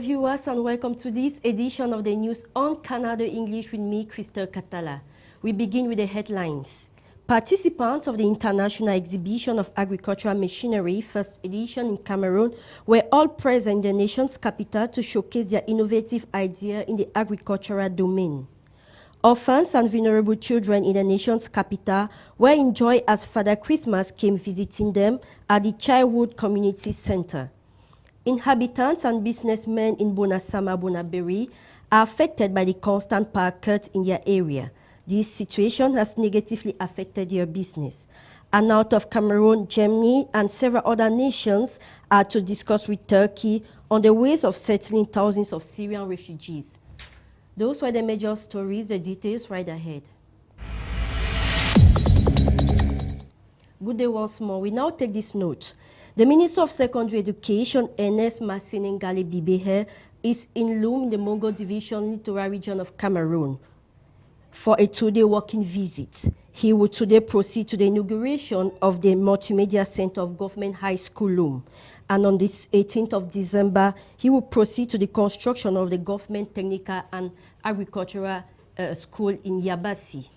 viewers, and welcome to this edition of the news on Canal English with me, Christelle Katala. We begin with the headlines. Participants of the International Exhibition of Agricultural Machinery, first edition in Cameroon, were all present in the nation's capital to showcase their innovative ideas in the agricultural domain. Orphans and vulnerable children in the nation's capital were enjoyed as Father Christmas came visiting them at the Childhood Community Center. Inhabitants and businessmen in Bonasama-Bonaberi are affected by the constant power cuts in their area. This situation has negatively affected their business. And out of Cameroon, Germany, and several other nations are to discuss with Turkey on the ways of settling thousands of Syrian refugees. Those were the major stories, the details right ahead. Good day once more. We now take this note. The Minister of Secondary Education, Ernest Massenengale Bibehe, is in Loum in the Mongo Division Littoral region of Cameroon for a two-day working visit. He will today proceed to the inauguration of the Multimedia Center of Government High School Loum. And on this 18th of December, he will proceed to the construction of the Government Technical and Agricultural School in Yabasi.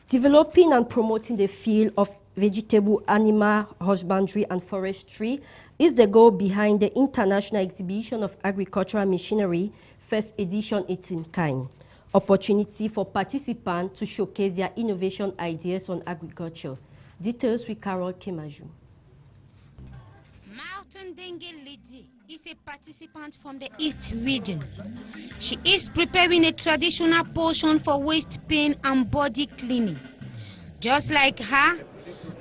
Developing and promoting the field of vegetable, animal husbandry and forestry is the goal behind the International Exhibition of Agricultural Machinery, first edition in kind. Opportunity for participants to showcase their innovation ideas on agriculture. Details with Carol Kemaju. Mountain Dengue Lady is a participant from the East region. She is preparing a traditional potion for waist pain and body cleaning. Just like her,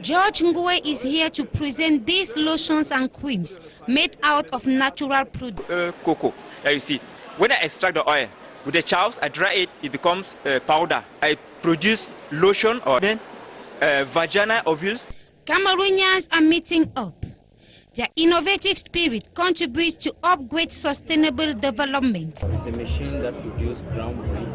George Ngwe is here to present these lotions and creams made out of natural products. Cocoa, you see, when I extract the oil, with the chaos, I dry it, it becomes powder. I produce lotion or then vagina ovules. Cameroonians are meeting up. Their innovative spirit contributes to upgrade sustainable development. It's a machine that produces ground breed.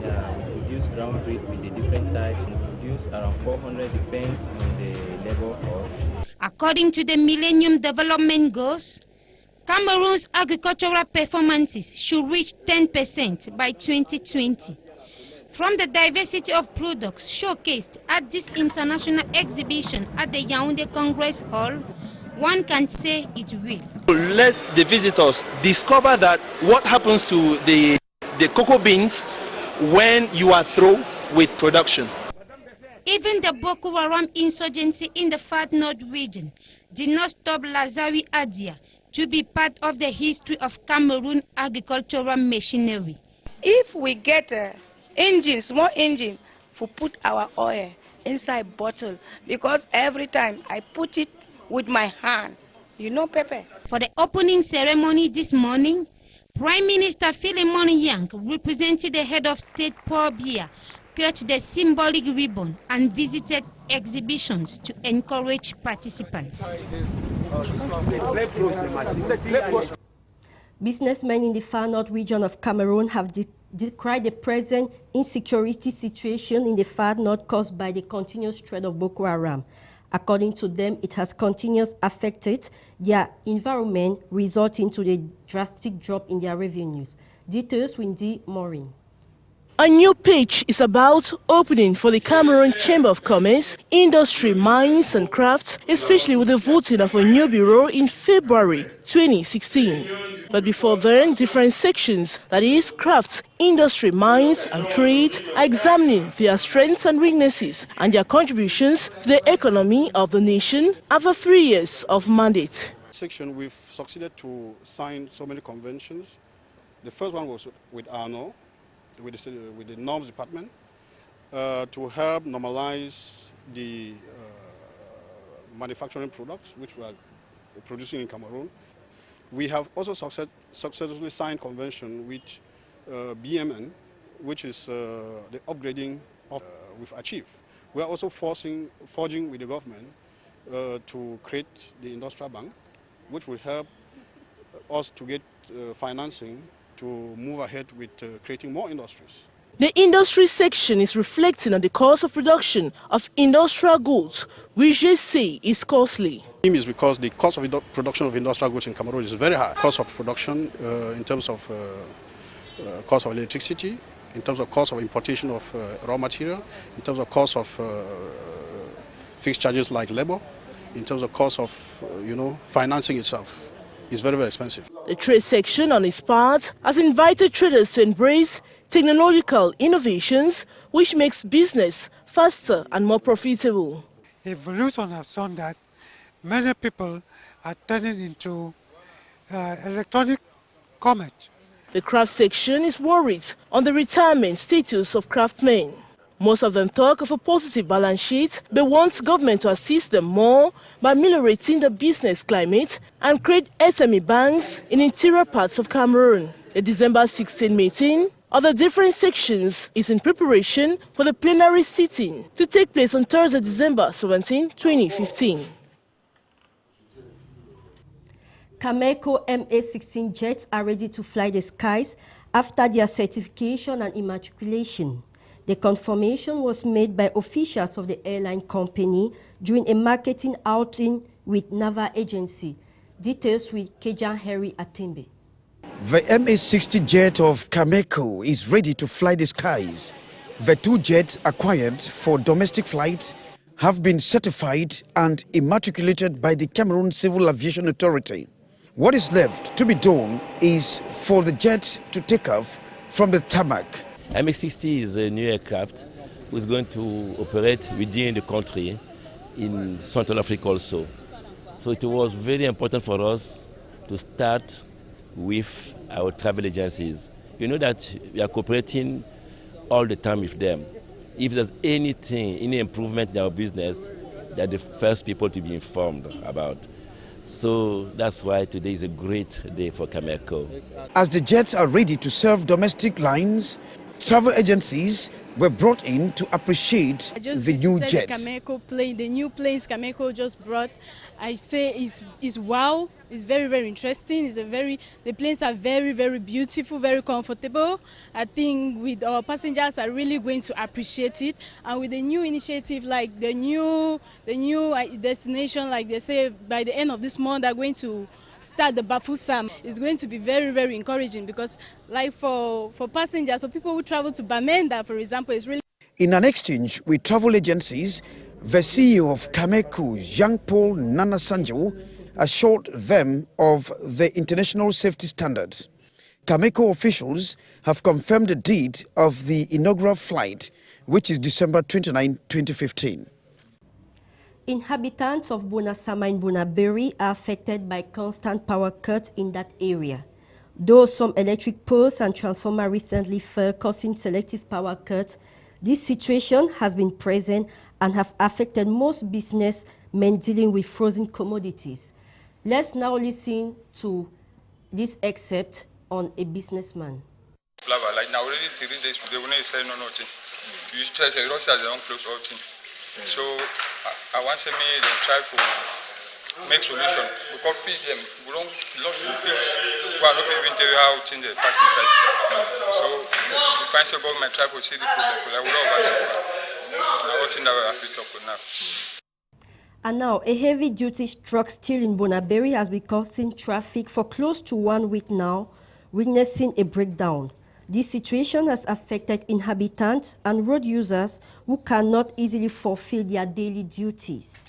Yeah, we produce ground breed with the different types. We produce around 400, depends on the level of. According to the Millennium Development Goals, Cameroon's agricultural performances should reach 10% by 2020. From the diversity of products showcased at this international exhibition at the Yaoundé Congress Hall, one can say it will. Let the visitors discover that what happens to the cocoa beans when you are through with production. Even the Boko Haram insurgency in the Far North region did not stop Lazari Adia to be part of the history of Cameroon agricultural machinery. If we get engine, small engine, for put our oil inside bottle, because every time I put it with my hand, you know, Pepe. For the opening ceremony this morning, Prime Minister Philemon Yang, representing the head of state Paul Biya, cut the symbolic ribbon and visited exhibitions to encourage participants. Businessmen in the Far North region of Cameroon have decried the present insecurity situation in the Far North caused by the continuous threat of Boko Haram. According to them, it has continuously affected their environment, resulting to the drastic drop in their revenues. Details with D. Maureen. A new page is about opening for the Cameroon Chamber of Commerce, Industry, Mines and Crafts, especially with the voting of a new bureau in February 2016. But before then, different sections, that is, crafts, industry, mines and trade, are examining their strengths and weaknesses and their contributions to the economy of the nation after 3 years of mandate. Section, we've succeeded to sign so many conventions. The first one was with Arno, with the norms department, to help normalize the manufacturing products which we are producing in Cameroon. We have also successfully signed convention with BMN, which is the upgrading of we've achieved. We are also forging with the government to create the industrial bank, which will help us to get financing to move ahead with creating more industries. The industry section is reflecting on the cost of production of industrial goods, which they say is costly. Is because the cost of production of industrial goods in Cameroon is very high. Cost of production in terms of cost of electricity, in terms of cost of importation of raw material, in terms of cost of fixed charges like labor, in terms of cost of financing itself, is very, very expensive. The trade section, on its part, has invited traders to embrace technological innovations, which makes business faster and more profitable. Evolution has shown that many people are turning into electronic commerce. The craft section is worried on the retirement status of craftsmen. Most of them talk of a positive balance sheet, but want government to assist them more by ameliorating the business climate and create SME banks in interior parts of Cameroon. The December 16 meeting of the different sections is in preparation for the plenary sitting to take place on Thursday, December 17, 2015. Cameco MA-16 jets are ready to fly the skies after their certification and immatriculation. The confirmation was made by officials of the airline company during a marketing outing with Naval Agency. Details with Kejan Harry Atembe. The MA-60 jet of Cameco is ready to fly the skies. The two jets acquired for domestic flights have been certified and immatriculated by the Cameroon Civil Aviation Authority. What is left to be done is for the jet to take off from the tarmac. MA-60 is a new aircraft who is going to operate within the country in Central Africa also. So it was very important for us to start with our travel agencies. You know that we are cooperating all the time with them. If there's anything, any improvement in our business, they're the first people to be informed about. So that's why today is a great day for Cameco. As the jets are ready to serve domestic lines, travel agencies were brought in to appreciate the new jets. The Cameco plane, the new planes Cameco just brought, I say is wow. It's very, very interesting. The planes are very, very beautiful, very comfortable. I think with our passengers are really going to appreciate it. And with the new initiative, like the new destination, like they say by the end of this month, they're going to start the Bafoussam. It's going to be very, very encouraging because like for passengers, for people who travel to Bamenda, for example, it's really... In an exchange with travel agencies, the CEO of Cameco, Jean-Paul Nanasanjo, assured them of the international safety standards. Cameco officials have confirmed the date of the inaugural flight, which is December 29, 2015. Inhabitants of Bonasama and Bonaberi are affected by constant power cuts in that area. Though some electric poles and transformers recently fell, causing selective power cuts, this situation has been present and have affected most businessmen dealing with frozen commodities. Let's now listen to this excerpt on a businessman. Like now already 3 days today, when they say nothing, you try to don't close all thing. So I want to me they try to make solution because them we don't lost the fish. We are not even tell you how things they pass inside. So the council government try to see the problem. Like we don't have now thing that we have to talk now. And now, a heavy-duty truck still in Bonaberi has been causing traffic for close to 1 week now, witnessing a breakdown. This situation has affected inhabitants and road users who cannot easily fulfill their daily duties.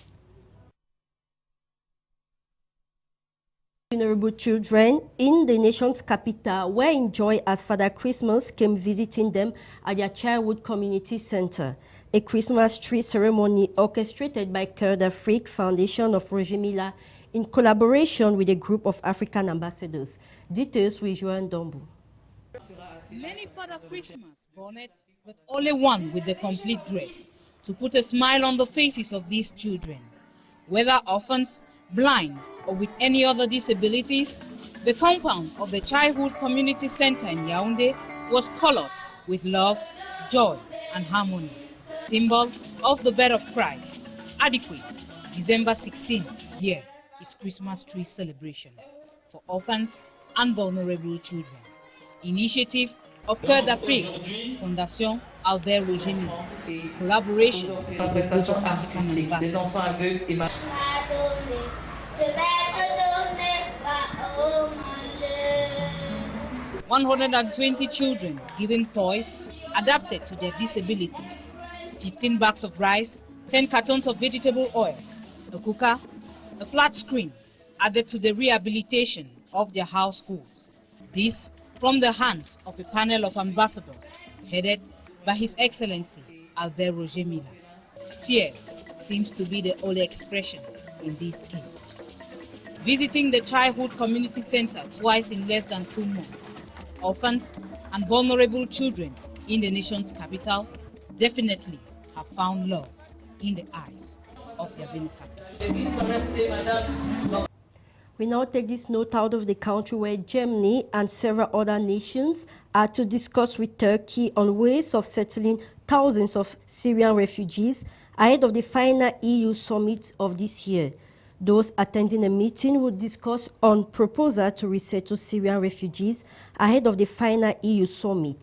Vulnerable children in the nation's capital were in joy as Father Christmas came visiting them at their childhood community center. A Christmas tree ceremony orchestrated by Cœur d'Afrique Foundation of Roger Mila in collaboration with a group of African ambassadors. Details with Joan Dombu. Many Father Christmas bonnets, but only one with the complete dress to put a smile on the faces of these children. Whether orphans, blind, or with any other disabilities, the compound of the Childhood Community Center in Yaoundé was colored with love, joy, and harmony, symbol of the birth of Christ. Adequate, December 16, here is Christmas tree celebration for orphans and vulnerable children. Initiative of Cœur d'Afrique, Fondation Albert Rogemi, in collaboration with the group of African ambassadors. 120 children given toys adapted to their disabilities, 15 bags of rice, 10 cartons of vegetable oil, a cooker, a flat screen added to the rehabilitation of their households. This from the hands of a panel of ambassadors headed by His Excellency Albert Rogemi. Tears seems to be the only expression in this case. Visiting the Childhood Community Center twice in less than 2 months, orphans and vulnerable children in the nation's capital definitely have found love in the eyes of their benefactors. We now take this note out of the country where Germany and several other nations are to discuss with Turkey on ways of settling thousands of Syrian refugees ahead of the final EU summit of this year. Those attending the meeting will discuss on proposal to resettle Syrian refugees ahead of the final EU summit.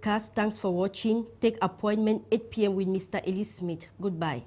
Thanks for watching. Take appointment 8 p.m. with Mr. Ellis Smith. Goodbye.